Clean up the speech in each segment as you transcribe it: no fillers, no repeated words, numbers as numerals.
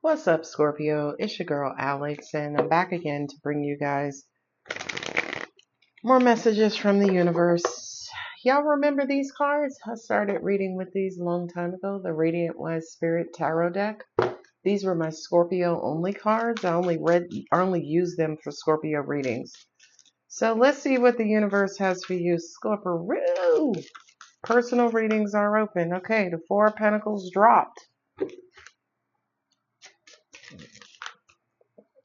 What's up, Scorpio? It's your girl Alex, and I'm back again to bring you guys more messages from the universe. Y'all remember these cards? I started reading with these a long time ago, the Radiant Wise Spirit Tarot deck. These were my Scorpio only cards. I only use them for Scorpio readings. So let's see what the universe has for you, Scorpio. Personal readings are open. Okay, the Four of Pentacles dropped.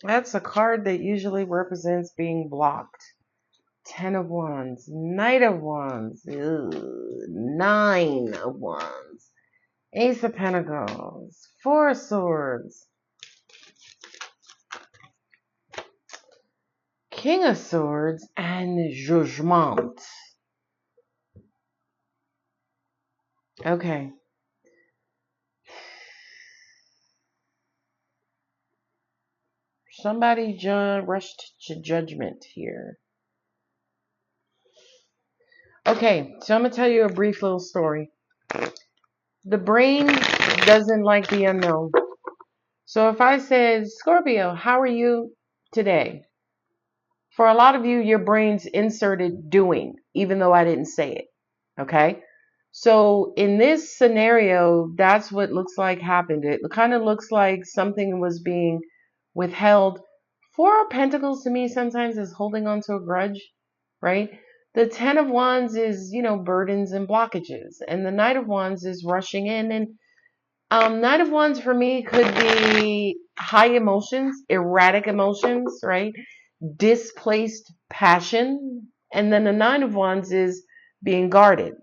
That's a card that usually represents being blocked. Ten of Wands, Knight of Wands, Nine of Wands, Ace of Pentacles, Four of Swords, King of Swords, and Judgment. Okay. Somebody rushed to judgment here. Okay, so I'm going to tell you a brief little story. The brain doesn't like the unknown. So if I said, Scorpio, how are you today? For a lot of you, your brain's inserted doing, even though I didn't say it. Okay? So in this scenario, that's what looks like happened. It kind of looks like something was being withheld. Four of Pentacles to me sometimes is holding on to a grudge, right? The Ten of Wands is, burdens and blockages. And the Knight of Wands is rushing in. And Knight of Wands for me could be high emotions, erratic emotions, right? Displaced passion. And then the Nine of Wands is being guarded.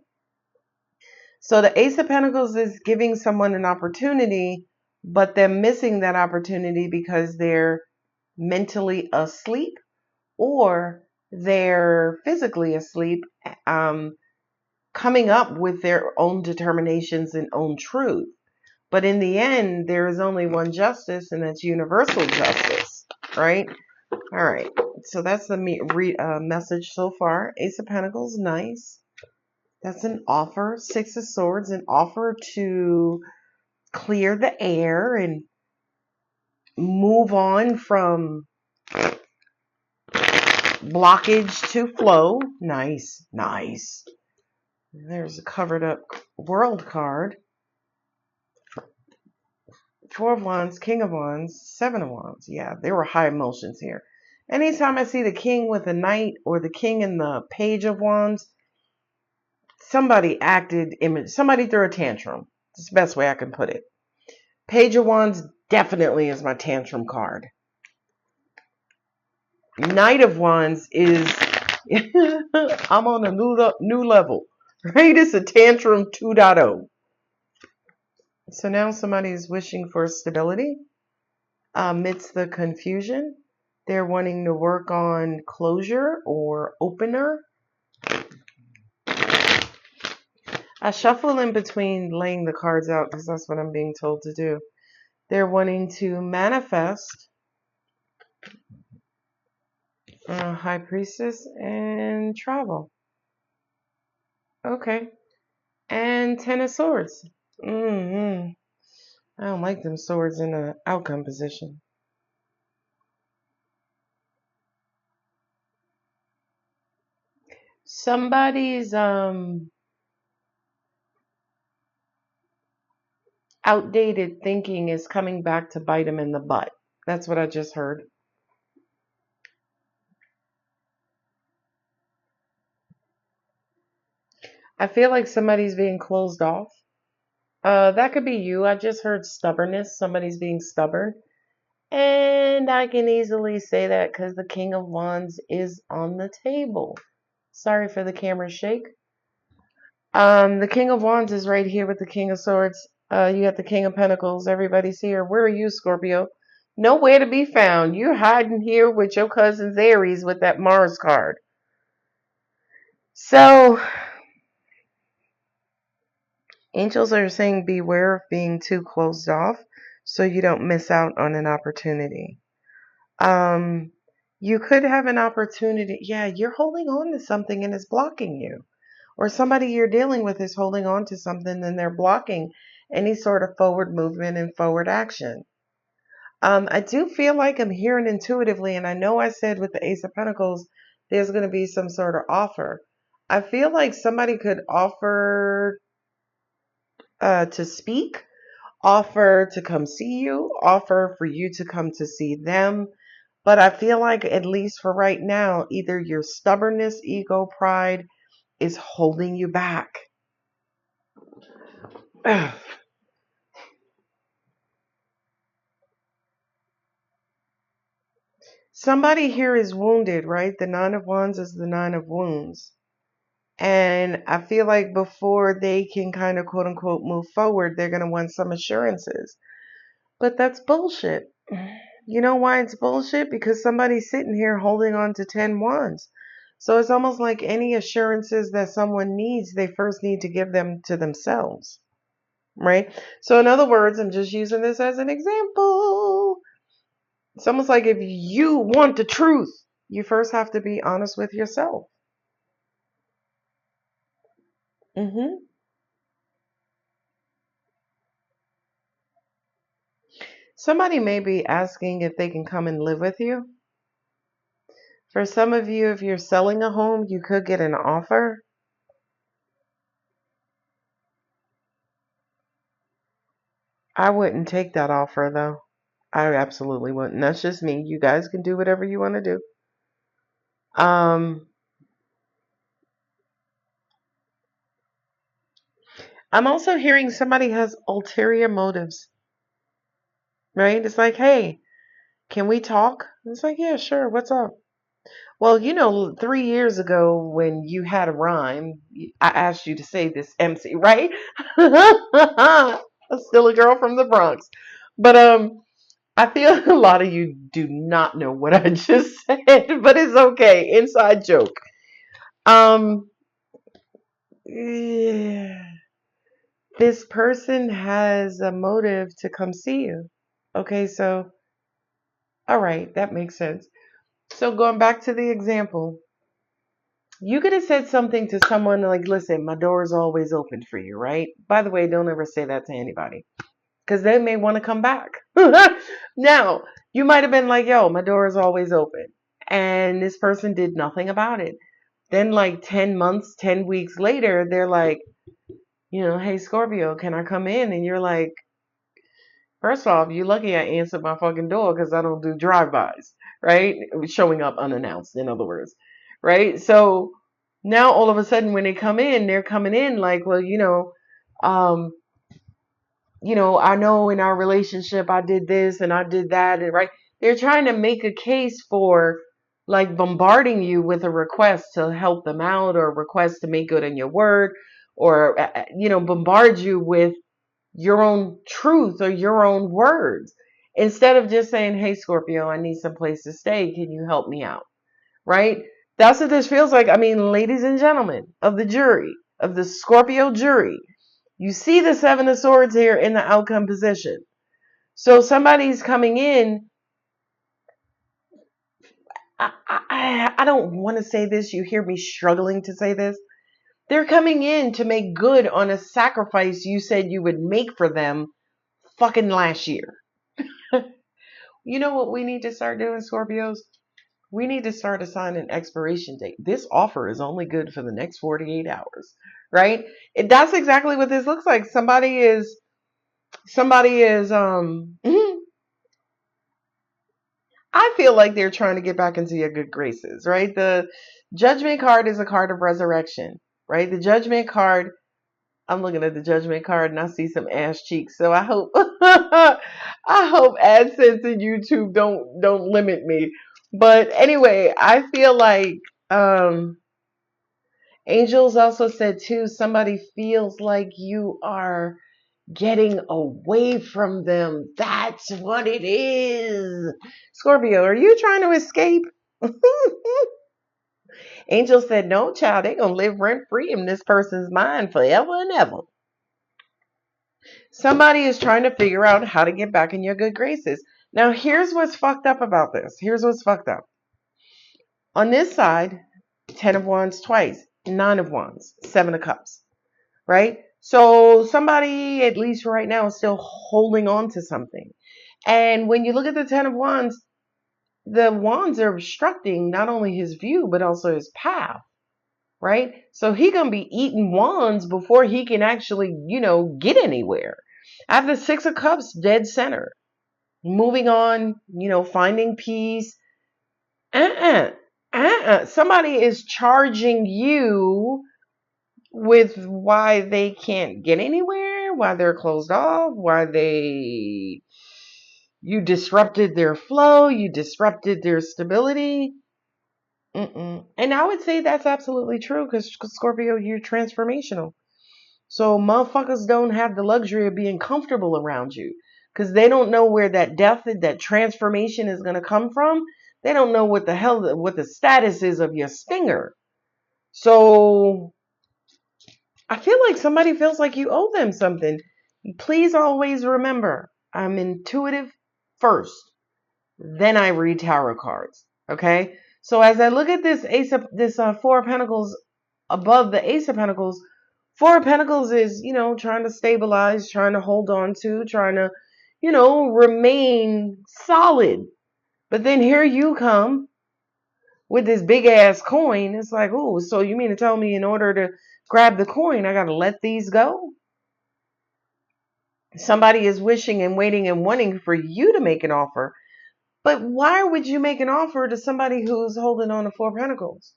So the Ace of Pentacles is giving someone an opportunity, but they're missing that opportunity because they're mentally asleep or they're physically asleep, coming up with their own determinations and own truth. But in the end, there is only one justice, and that's universal justice, right? All right. So that's the message so far. Ace of Pentacles, nice. That's an offer. Six of Swords, an offer to clear the air and move on from blockage to flow. Nice, nice. There's a covered up world card. Four of Wands, King of Wands, Seven of Wands. Yeah, there were high emotions here. Anytime I see the King with a Knight or the King and the Page of Wands, somebody threw a tantrum. That's the best way I can put it. Page of Wands definitely is my tantrum card. Knight of Wands is, I'm on a new level, right? It's a tantrum 2.0. So now somebody is wishing for stability amidst the confusion. They're wanting to work on closure or opener. I shuffle in between laying the cards out because that's what I'm being told to do. They're wanting to manifest High Priestess and travel. Okay. And Ten of Swords. I don't like them swords in the outcome position. Somebody's outdated thinking is coming back to bite them in the butt. That's what I just heard. I feel like somebody's being closed off. That could be you. I just heard stubbornness. Somebody's being stubborn. And I can easily say that because the King of Wands is on the table. Sorry for the camera shake. The King of Wands is right here with the King of Swords. You got the King of Pentacles. Everybody's here. Where are you, Scorpio? Nowhere to be found. You're hiding here with your cousin Aries with that Mars card. So, angels are saying beware of being too closed off so you don't miss out on an opportunity. You could have an opportunity. Yeah, you're holding on to something and it's blocking you. Or somebody you're dealing with is holding on to something and they're blocking any sort of forward movement and forward action. I do feel like I'm hearing intuitively, and I know I said with the Ace of Pentacles, there's going to be some sort of offer. I feel like somebody could offer to speak, offer to come see you, offer for you to come to see them. But I feel like, at least for right now, either your stubbornness, ego, pride is holding you back. Somebody here is wounded, right? The Nine of Wands is the Nine of Wounds. And I feel like before they can kind of quote unquote move forward, they're going to want some assurances. But that's bullshit. You know why it's bullshit? Because somebody's sitting here holding on to 10 wands. So it's almost like any assurances that someone needs, they first need to give them to themselves. Right? So in other words, I'm just using this as an example. It's almost like if you want the truth, you first have to be honest with yourself. Somebody may be asking if they can come and live with you. For some of you, if you're selling a home, you could get an offer. I wouldn't take that offer, though. I absolutely wouldn't. That's just me. You guys can do whatever you want to do. I'm also hearing somebody has ulterior motives, right? It's like, hey, can we talk? It's like, yeah, sure. What's up? Well, 3 years ago when you had a rhyme, I asked you to say this MC, right? I'm still a girl from the Bronx. But I feel a lot of you do not know what I just said, but it's okay. Inside joke. Yeah. This person has a motive to come see you. Okay, so all right, that makes sense. So going back to the example, you could have said something to someone like, listen, my door is always open for you, right? By the way, don't ever say that to anybody because they may want to come back. Now, you might have been like, yo, my door is always open. And this person did nothing about it. Then, like 10 months, 10 weeks later, they're like, hey, Scorpio, can I come in? And you're like, first off, you're lucky I answered my fucking door because I don't do drive-bys, right? Showing up unannounced, in other words, right? So now all of a sudden when they come in, they're coming in like, well, um, I know in our relationship I did this and I did that, and right? They're trying to make a case for like bombarding you with a request to help them out or a request to make good on your word or, bombard you with your own truth or your own words instead of just saying, hey, Scorpio, I need some place to stay. Can you help me out? Right? That's what this feels like. I mean, ladies and gentlemen of the jury, of the Scorpio jury, you see the Seven of Swords here in the outcome position. So somebody's coming in. I don't want to say this. You hear me struggling to say this. They're coming in to make good on a sacrifice you said you would make for them fucking last year. You know what we need to start doing, Scorpios? We need to start assigning an expiration date. This offer is only good for the next 48 hours, right? That's exactly what this looks like. Somebody is, I feel like they're trying to get back into your good graces, right? The Judgment card is a card of resurrection, right? The Judgment card, I'm looking at the Judgment card and I see some ass cheeks. So I hope I hope AdSense and YouTube don't limit me. But anyway, I feel like angels also said too, somebody feels like you are getting away from them. That's what it is. Scorpio, are you trying to escape? Angel said, no, child, they're going to live rent free in this person's mind forever and ever. Somebody is trying to figure out how to get back in your good graces. Now, here's what's fucked up about this. Here's what's fucked up. On this side, 10 of Wands twice, 9 of Wands, 7 of Cups, right? So somebody, at least right now, is still holding on to something. And when you look at the Ten of Wands, the wands are obstructing not only his view, but also his path, right? So he gonna be eating wands before he can actually, get anywhere. I have the Six of Cups dead center. Moving on, finding peace. Somebody is charging you with why they can't get anywhere, why they're closed off, you disrupted their flow, you disrupted their stability. And I would say that's absolutely true because Scorpio, you're transformational. So motherfuckers don't have the luxury of being comfortable around you because they don't know where that death, that transformation is going to come from. They don't know what the status is of your stinger. So I feel like somebody feels like you owe them something. Please always remember, I'm intuitive first. Then I read tarot cards. Okay. So as I look at this Four of Pentacles above the Ace of Pentacles, Four of Pentacles is, trying to stabilize, trying to hold on to, trying to, remain solid. But then here you come with this big ass coin. It's like, oh, so you mean to tell me in order to grab the coin, I got to let these go? Somebody is wishing and waiting and wanting for you to make an offer. But why would you make an offer to somebody who's holding on to Four of Pentacles?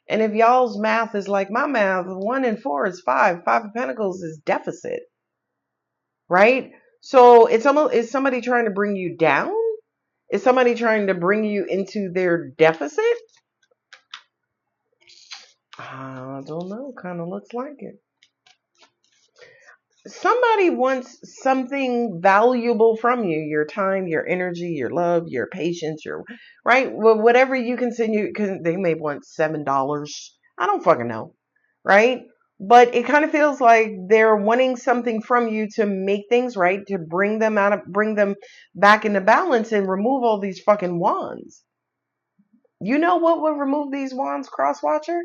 And if y'all's math is like my math, 1 and 4 is 5. 5 of Pentacles is deficit, right? So is somebody trying to bring you down? Is somebody trying to bring you into their deficit? I don't know. Kind of looks like it. Somebody wants something valuable from you, your time, your energy, your love, your patience, right? Well, whatever you consider, because they may want $7. I don't fucking know, right? But it kind of feels like they're wanting something from you to make things right, to bring them back into balance and remove all these fucking wands. You know what would remove these wands, Crosswatcher?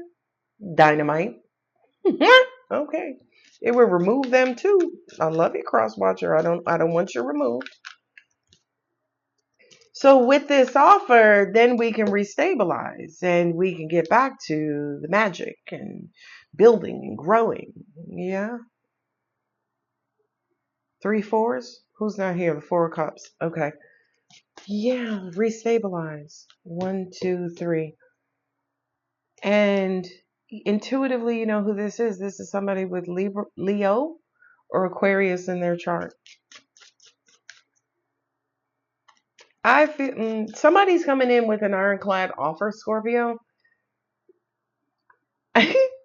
Dynamite. Okay. It will remove them too. I love you, Crosswatcher. I don't want you removed. So with this offer, then we can restabilize and we can get back to the magic and building and growing. Yeah. 3 fours? Who's not here? The 4 of Cups. Okay. Yeah, restabilize. 1, 2, 3. And intuitively, you know who this is. This is somebody with Leo or Aquarius in their chart. I feel somebody's coming in with an ironclad offer, Scorpio.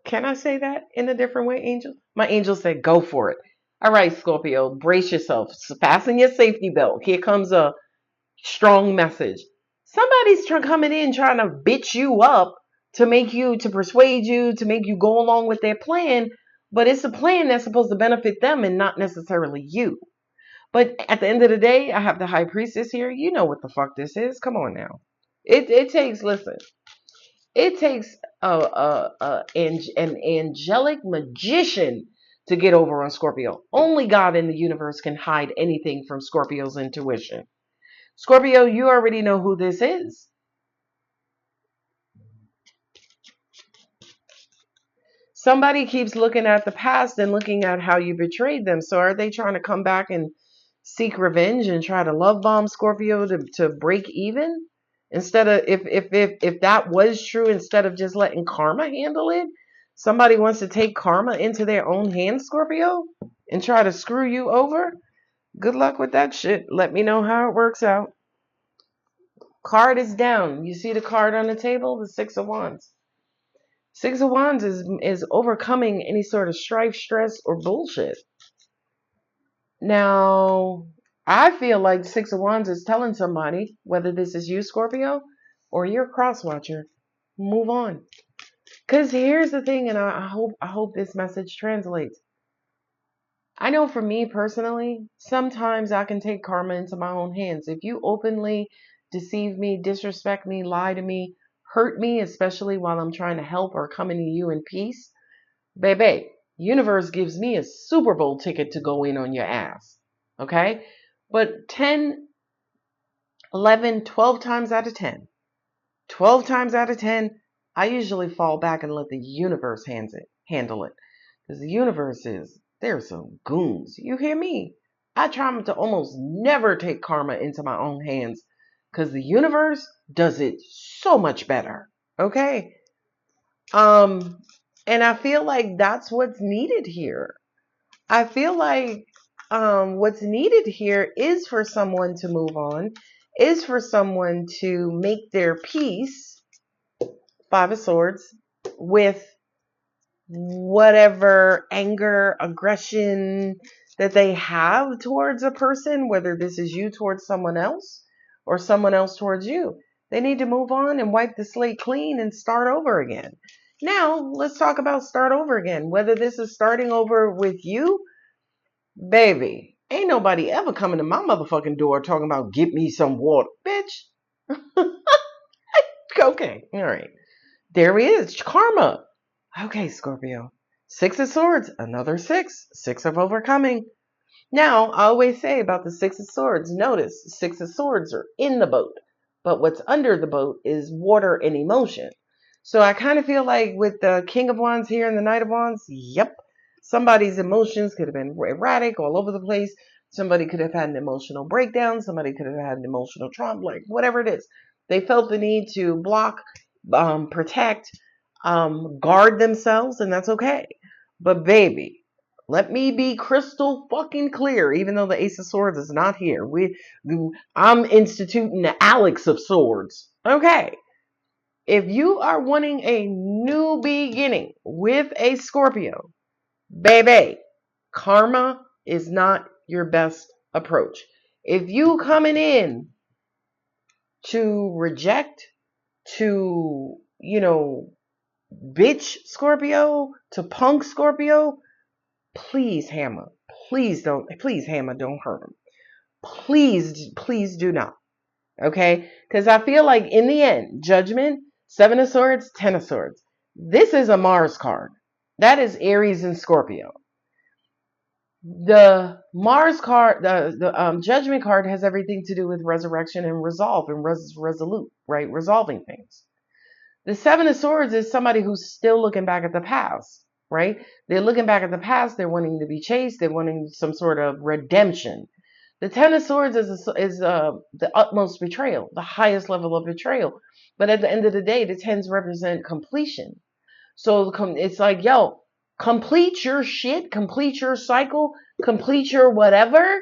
Can I say that in a different way, Angel? My angel said, go for it. All right, Scorpio, brace yourself. Fasten your safety belt. Here comes a strong message. Somebody's coming in trying to bitch you up to persuade you, to make you go along with their plan. But it's a plan that's supposed to benefit them and not necessarily you. But at the end of the day, I have the High Priestess here. You know what the fuck this is. Come on now. Listen, it takes an angelic magician to get over on Scorpio. Only God in the universe can hide anything from Scorpio's intuition. Scorpio, you already know who this is. Somebody keeps looking at the past and looking at how you betrayed them. So are they trying to come back and seek revenge and try to love bomb Scorpio to break even? Instead of if that was true, instead of just letting karma handle it, somebody wants to take karma into their own hands, Scorpio, and try to screw you over. Good luck with that shit. Let me know how it works out. Card is down. You see the card on the table? The Six of Wands. 6 of Wands is overcoming any sort of strife, stress, or bullshit. Now, I feel like 6 of Wands is telling somebody, whether this is you, Scorpio, or your crosswatcher, move on. Because here's the thing, and I hope this message translates. I know for me personally, sometimes I can take karma into my own hands. If you openly deceive me, disrespect me, lie to me, hurt me, especially while I'm trying to help or coming to you in peace, baby, universe gives me a Super Bowl ticket to go in on your ass. Okay? But 10 11, 12 times out of 10. 12 times out of 10, I usually fall back and let the universe handle it. Because the universe there's some goons. You hear me? I try to almost never take karma into my own hands because the universe does it so much better. Okay? And I feel like that's what's needed here. I feel like what's needed here is for someone to move on, is for someone to make their peace, Five of Swords, with whatever anger, aggression that they have towards a person, whether this is you towards someone else or someone else towards you. They need to move on and wipe the slate clean and start over again. Now, let's talk about start over again. Whether this is starting over with you, baby, ain't nobody ever coming to my motherfucking door talking about get me some water. Bitch. Okay, all right. There he is, karma. Okay, Scorpio. Six of Swords, another six. Six of overcoming. Now, I always say about the Six of Swords, notice Six of Swords are in the boat, but what's under the boat is water and emotion. So I kind of feel like with the King of Wands here and the Knight of Wands, yep, somebody's emotions could have been erratic, all over the place. Somebody could have had an emotional breakdown. Somebody could have had an emotional trauma, like whatever it is. They felt the need to block, protect, guard themselves, and that's okay. But baby, let me be crystal fucking clear, even though the Ace of Swords is not here. I'm instituting the Alex of Swords. Okay. If you are wanting a new beginning with a Scorpio, baby, karma is not your best approach. If you coming in to reject, to, bitch Scorpio, to punk Scorpio, please, Hammer, please, Hammer, don't hurt him. Please do not. Okay? Because I feel like in the end, Judgment, Seven of Swords, Ten of Swords. This is a Mars card. That is Aries and Scorpio. The Mars card, the Judgment card has everything to do with resurrection and resolve and resolute, right? Resolving things. The Seven of Swords is somebody who's still looking back at the past, right? They're looking back at the past. They're wanting to be chased. They're wanting some sort of redemption. The Ten of Swords is the utmost betrayal, the highest level of betrayal. But at the end of the day, the tens represent completion. So it's like, yo, complete your shit, complete your cycle, complete your whatever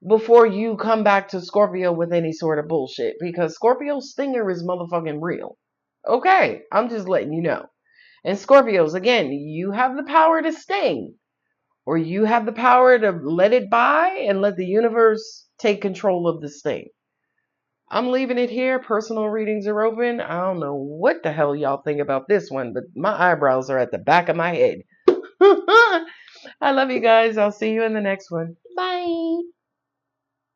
before you come back to Scorpio with any sort of bullshit. Because Scorpio's stinger is motherfucking real. Okay, I'm just letting you know. And Scorpios, again, you have the power to sting, or you have the power to let it by and let the universe take control of the sting. I'm leaving it here. Personal readings are open. I don't know what the hell y'all think about this one, but my eyebrows are at the back of my head. I love you guys. I'll see you in the next one. Bye.